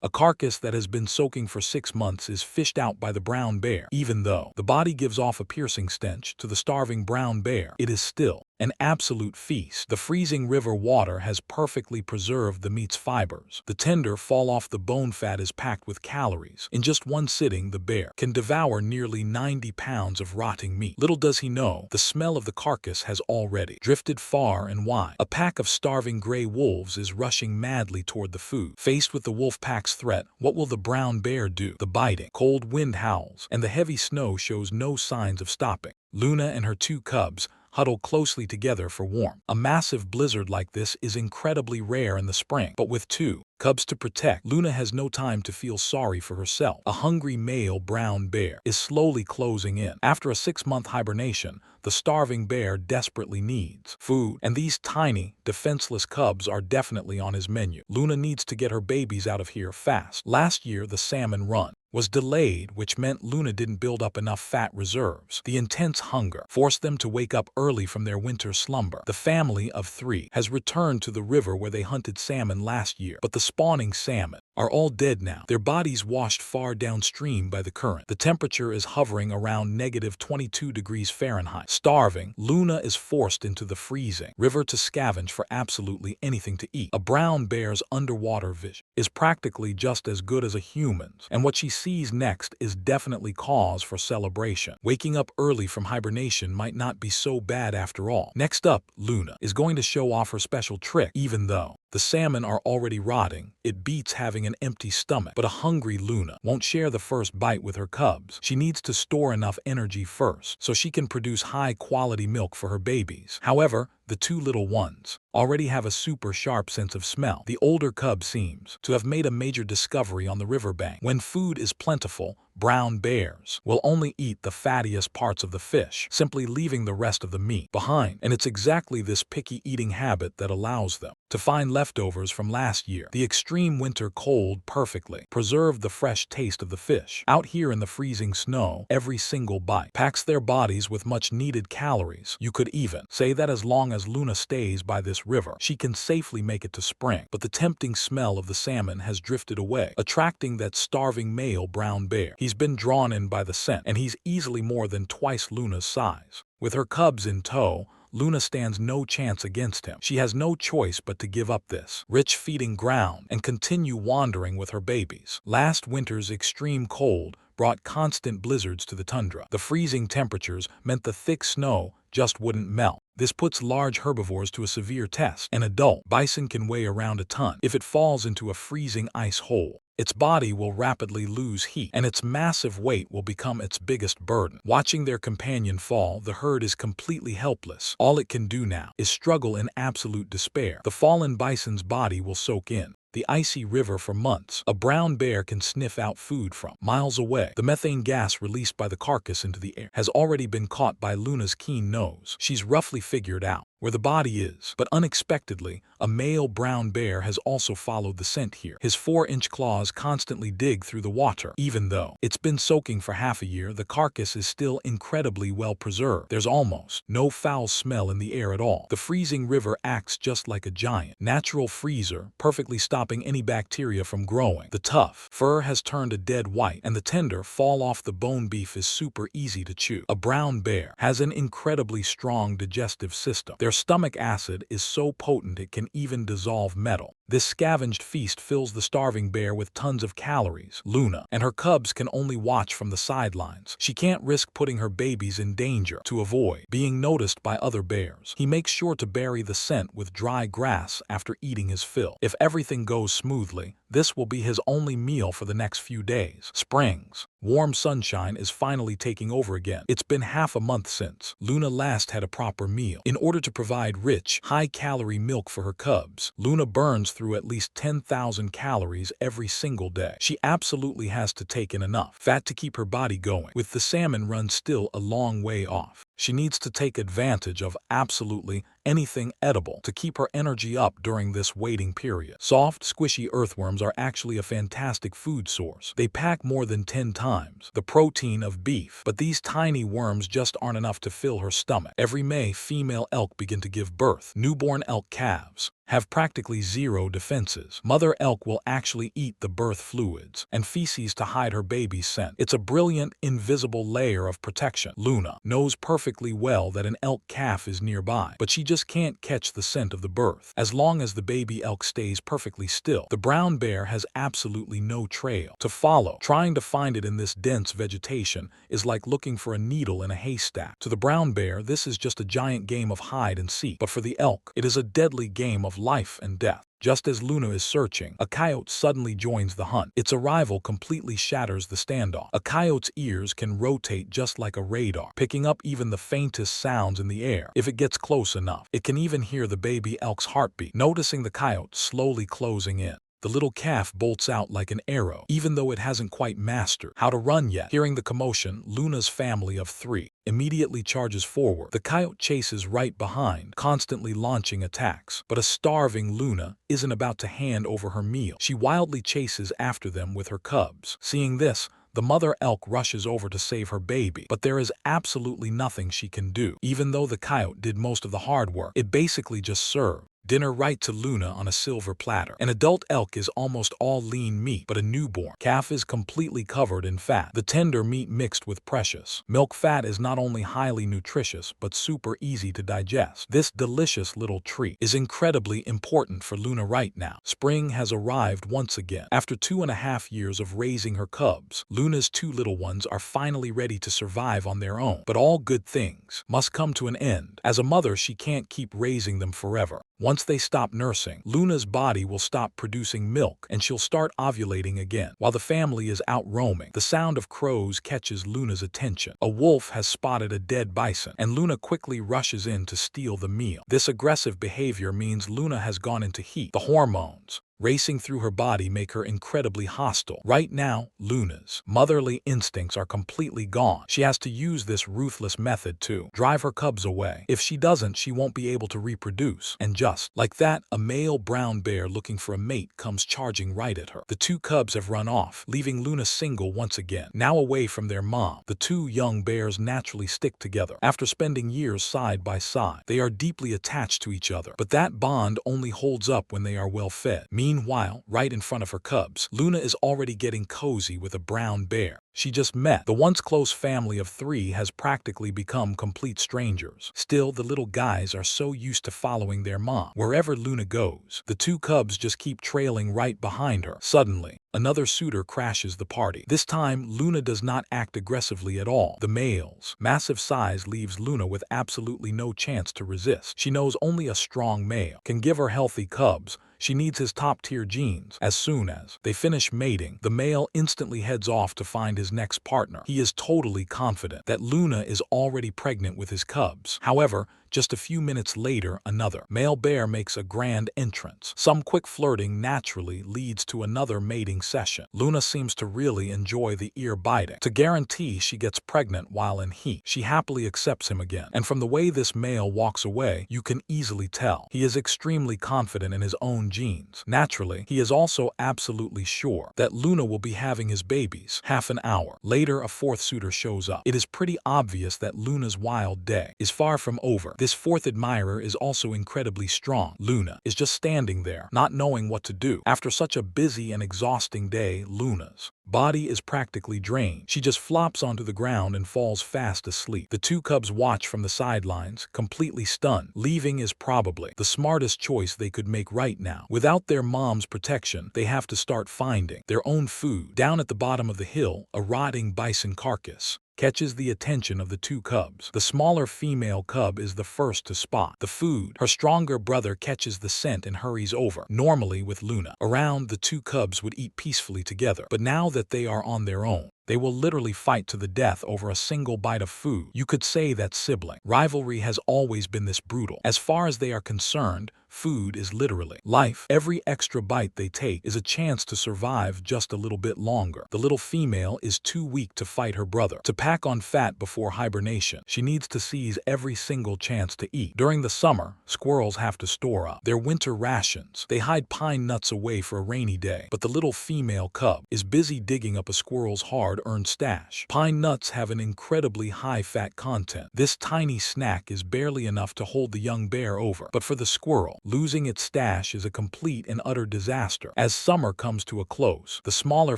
A carcass that has been soaking for 6 months is fished out by the brown bear. Even though the body gives off a piercing stench to the starving brown bear, it is still an absolute feast. The freezing river water has perfectly preserved the meat's fibers. The tender, fall-off the bone fat is packed with calories. In just one sitting, the bear can devour nearly 90 pounds of rotting meat. Little does he know, the smell of the carcass has already drifted far and wide. A pack of starving gray wolves is rushing madly toward the food. Faced with the wolf pack's threat, what will the brown bear do? The biting, cold wind howls, and the heavy snow shows no signs of stopping. Luna and her 2 cubs huddle closely together for warmth. A massive blizzard like this is incredibly rare in the spring, but with 2 cubs to protect, Luna has no time to feel sorry for herself. A hungry male brown bear is slowly closing in. After a 6-month hibernation, the starving bear desperately needs food, and these tiny, defenseless cubs are definitely on his menu. Luna needs to get her babies out of here fast. Last year, the salmon run was delayed, which meant Luna didn't build up enough fat reserves. The intense hunger forced them to wake up early from their winter slumber. The family of 3 has returned to the river where they hunted salmon last year, but the spawning salmon are all dead now, their bodies washed far downstream by the current. The temperature is hovering around -22 degrees Fahrenheit. Starving, Luna is forced into the freezing river to scavenge for absolutely anything to eat. A brown bear's underwater vision is practically just as good as a human's, and what she sees next is definitely cause for celebration. Waking up early from hibernation might not be so bad after all. Next up, Luna is going to show off her special trick. Even though the salmon are already rotting, it beats having an empty stomach. But a hungry Luna won't share the first bite with her cubs. She needs to store enough energy first so she can produce high-quality milk for her babies. However, the 2 little ones already have a super sharp sense of smell. The older cub seems to have made a major discovery on the riverbank. When food is plentiful, brown bears will only eat the fattiest parts of the fish, simply leaving the rest of the meat behind. And it's exactly this picky eating habit that allows them to find leftovers from last year. The extreme winter cold perfectly preserved the fresh taste of the fish. Out here in the freezing snow, every single bite packs their bodies with much-needed calories. You could even say that as long as Luna stays by this river, she can safely make it to spring. But the tempting smell of the salmon has drifted away, attracting that starving male brown bear. He's been drawn in by the scent, and he's easily more than twice Luna's size. With her cubs in tow, Luna stands no chance against him. She has no choice but to give up this rich feeding ground and continue wandering with her babies. Last winter's extreme cold brought constant blizzards to the tundra. The freezing temperatures meant the thick snow just wouldn't melt. This puts large herbivores to a severe test. An adult bison can weigh around a ton. If it falls into a freezing ice hole, its body will rapidly lose heat, and its massive weight will become its biggest burden. Watching their companion fall, the herd is completely helpless. All it can do now is struggle in absolute despair. The fallen bison's body will soak in the icy river for months. A brown bear can sniff out food from miles away. The methane gas released by the carcass into the air has already been caught by Luna's keen nose. She's roughly figured out where the body is, but unexpectedly, a male brown bear has also followed the scent here. His 4-inch claws constantly dig through the water. Even though it's been soaking for half a year, the carcass is still incredibly well preserved. There's almost no foul smell in the air at all. The freezing river acts just like a giant natural freezer, perfectly stopping any bacteria from growing. The tough fur has turned a dead white, and the tender, fall-off-the-bone beef is super easy to chew. A brown bear has an incredibly strong digestive system. Their stomach acid is so potent it can even dissolve metal. This scavenged feast fills the starving bear with tons of calories. Luna and her cubs can only watch from the sidelines. She can't risk putting her babies in danger to avoid being noticed by other bears. He makes sure to bury the scent with dry grass after eating his fill. If everything goes smoothly, this will be his only meal for the next few days. Spring's warm sunshine is finally taking over again. It's been half a month since Luna last had a proper meal. In order to provide rich, high-calorie milk for her cubs, Luna burns through at least 10,000 calories every single day. She absolutely has to take in enough fat to keep her body going. With the salmon run still a long way off, she needs to take advantage of absolutely anything edible to keep her energy up during this waiting period. Soft, squishy earthworms are actually a fantastic food source. They pack more than 10 times the protein of beef, but these tiny worms just aren't enough to fill her stomach. Every May, female elk begin to give birth. Newborn elk calves have practically zero defenses. Mother elk will actually eat the birth fluids and feces to hide her baby's scent. It's a brilliant, invisible layer of protection. Luna knows perfectly well that an elk calf is nearby, but she just can't catch the scent of the birth. As long as the baby elk stays perfectly still, the brown bear has absolutely no trail to follow. Trying to find it in this dense vegetation is like looking for a needle in a haystack. To the brown bear, this is just a giant game of hide and seek, but for the elk, it is a deadly game of life and death. Just as Luna is searching, a coyote suddenly joins the hunt. Its arrival completely shatters the standoff. A coyote's ears can rotate just like a radar, picking up even the faintest sounds in the air. If it gets close enough, it can even hear the baby elk's heartbeat. Noticing the coyote slowly closing in, the little calf bolts out like an arrow, even though it hasn't quite mastered how to run yet. Hearing the commotion, Luna's family of 3 immediately charges forward. The coyote chases right behind, constantly launching attacks. But a starving Luna isn't about to hand over her meal. She wildly chases after them with her cubs. Seeing this, the mother elk rushes over to save her baby, but there is absolutely nothing she can do. Even though the coyote did most of the hard work, it basically just served dinner right to Luna on a silver platter. An adult elk is almost all lean meat, but a newborn calf is completely covered in fat. The tender meat mixed with precious milk fat is not only highly nutritious, but super easy to digest. This delicious little treat is incredibly important for Luna right now. Spring has arrived once again. After 2.5 years of raising her cubs, Luna's 2 little ones are finally ready to survive on their own. But all good things must come to an end. As a mother, she can't keep raising them forever. Once they stop nursing, Luna's body will stop producing milk and she'll start ovulating again. While the family is out roaming, the sound of crows catches Luna's attention. A wolf has spotted a dead bison, and Luna quickly rushes in to steal the meal. This aggressive behavior means Luna has gone into heat. The hormones racing through her body make her incredibly hostile. Right now, Luna's motherly instincts are completely gone. She has to use this ruthless method to drive her cubs away. If she doesn't, she won't be able to reproduce. And just like that, a male brown bear looking for a mate comes charging right at her. The 2 cubs have run off, leaving Luna single once again. Now away from their mom, the 2 young bears naturally stick together. After spending years side by side, they are deeply attached to each other. But that bond only holds up when they are well fed. Meanwhile, right in front of her cubs, Luna is already getting cozy with a brown bear she just met. The once close family of 3 has practically become complete strangers. Still, the little guys are so used to following their mom. Wherever Luna goes, the 2 cubs just keep trailing right behind her. Suddenly, another suitor crashes the party. This time, Luna does not act aggressively at all. The male's massive size leaves Luna with absolutely no chance to resist. She knows only a strong male can give her healthy cubs. She needs his top-tier genes. As soon as they finish mating, the male instantly heads off to find his next partner. He is totally confident that Luna is already pregnant with his cubs. However, just a few minutes later, another male bear makes a grand entrance. Some quick flirting naturally leads to another mating session. Luna seems to really enjoy the ear biting. To guarantee she gets pregnant while in heat, she happily accepts him again. And from the way this male walks away, you can easily tell he is extremely confident in his own genes. Naturally, he is also absolutely sure that Luna will be having his babies. Half an hour later, a 4th suitor shows up. It is pretty obvious that Luna's wild day is far from over. This 4th admirer is also incredibly strong. Luna is just standing there, not knowing what to do. After such a busy and exhausting day, Luna's body is practically drained. She just flops onto the ground and falls fast asleep. The 2 cubs watch from the sidelines, completely stunned. Leaving is probably the smartest choice they could make right now. Without their mom's protection, they have to start finding their own food. Down at the bottom of the hill, a rotting bison carcass catches the attention of the 2 cubs. The smaller female cub is the first to spot the food. Her stronger brother catches the scent and hurries over. Normally, with Luna around, the 2 cubs would eat peacefully together. But now that they are on their own, they will literally fight to the death over a single bite of food. You could say that sibling rivalry has always been this brutal. As far as they are concerned, Food is literally life. Every extra bite they take is a chance to survive just a little bit longer. The little female is too weak to fight her brother. To pack on fat before hibernation, she needs to seize every single chance to eat. During the summer, squirrels have to store up their winter rations. They hide pine nuts away for a rainy day, but the little female cub is busy digging up a squirrel's hard-earned stash. Pine nuts have an incredibly high fat content. This tiny snack is barely enough to hold the young bear over, but for the squirrel, losing its stash is a complete and utter disaster. As summer comes to a close, the smaller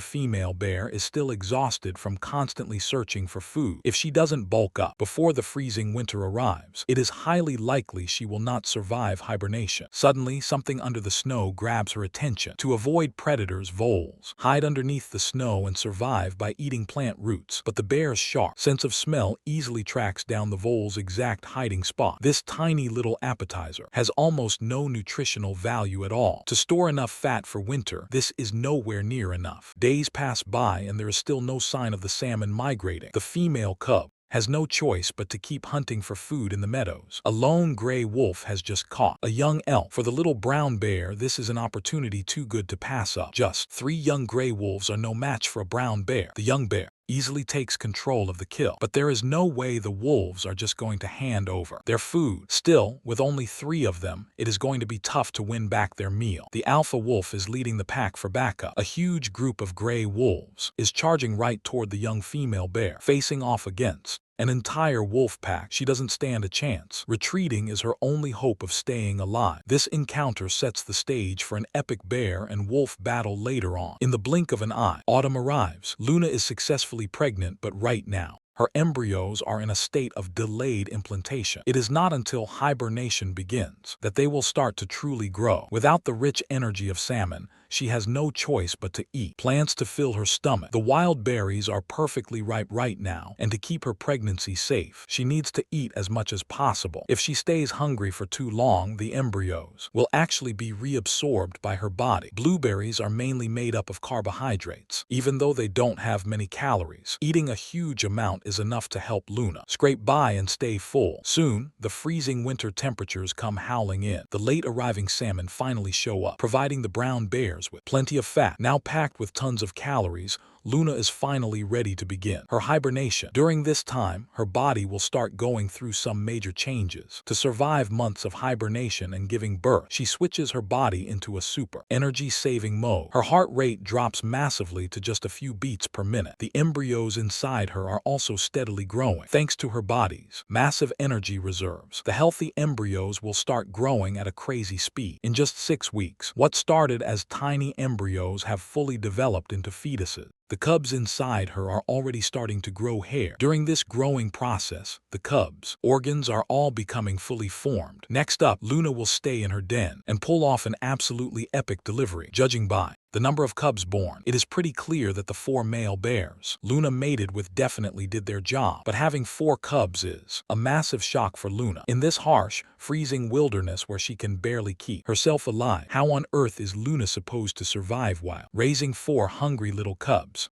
female bear is still exhausted from constantly searching for food. If she doesn't bulk up before the freezing winter arrives, it is highly likely she will not survive hibernation. Suddenly, something under the snow grabs her attention. To avoid predators, voles hide underneath the snow and survive by eating plant roots, but the bear's sharp sense of smell easily tracks down the vole's exact hiding spot. This tiny little appetizer has almost no nutritional value at all. To store enough fat for winter, this is nowhere near enough. Days pass by and there is still no sign of the salmon migrating. The female cub has no choice but to keep hunting for food in the meadows. A lone gray wolf has just caught a young elk. For the little brown bear, this is an opportunity too good to pass up. Just 3 young gray wolves are no match for a brown bear. The young bear easily takes control of the kill, but there is no way the wolves are just going to hand over their food. Still, with only 3 of them, it is going to be tough to win back their meal. The alpha wolf is leading the pack for backup. A huge group of gray wolves is charging right toward the young female bear, facing off against an entire wolf pack. She doesn't stand a chance. Retreating is her only hope of staying alive. This encounter sets the stage for an epic bear and wolf battle later on. In the blink of an eye, autumn arrives. Luna is successfully pregnant, but right now, her embryos are in a state of delayed implantation. It is not until hibernation begins that they will start to truly grow. Without the rich energy of salmon, she has no choice but to eat plants to fill her stomach. The wild berries are perfectly ripe right now, and to keep her pregnancy safe, she needs to eat as much as possible. If she stays hungry for too long, the embryos will actually be reabsorbed by her body. Blueberries are mainly made up of carbohydrates. Even though they don't have many calories, eating a huge amount is enough to help Luna scrape by and stay full. Soon, the freezing winter temperatures come howling in. The late arriving salmon finally show up, providing the brown bears with plenty of fat. Now packed with tons of calories, Luna is finally ready to begin her hibernation. During this time, her body will start going through some major changes. To survive months of hibernation and giving birth, she switches her body into a super energy-saving mode. Her heart rate drops massively to just a few beats per minute. The embryos inside her are also steadily growing. Thanks to her body's massive energy reserves, the healthy embryos will start growing at a crazy speed. In just 6 weeks, what started as tiny embryos have fully developed into fetuses. The cubs inside her are already starting to grow hair. During this growing process, the cubs' organs are all becoming fully formed. Next up, Luna will stay in her den and pull off an absolutely epic delivery. Judging by the number of cubs born, it is pretty clear that the 4 male bears Luna mated with definitely did their job. But having 4 cubs is a massive shock for Luna. In this harsh, freezing wilderness where she can barely keep herself alive, how on earth is Luna supposed to survive while raising 4 hungry little cubs?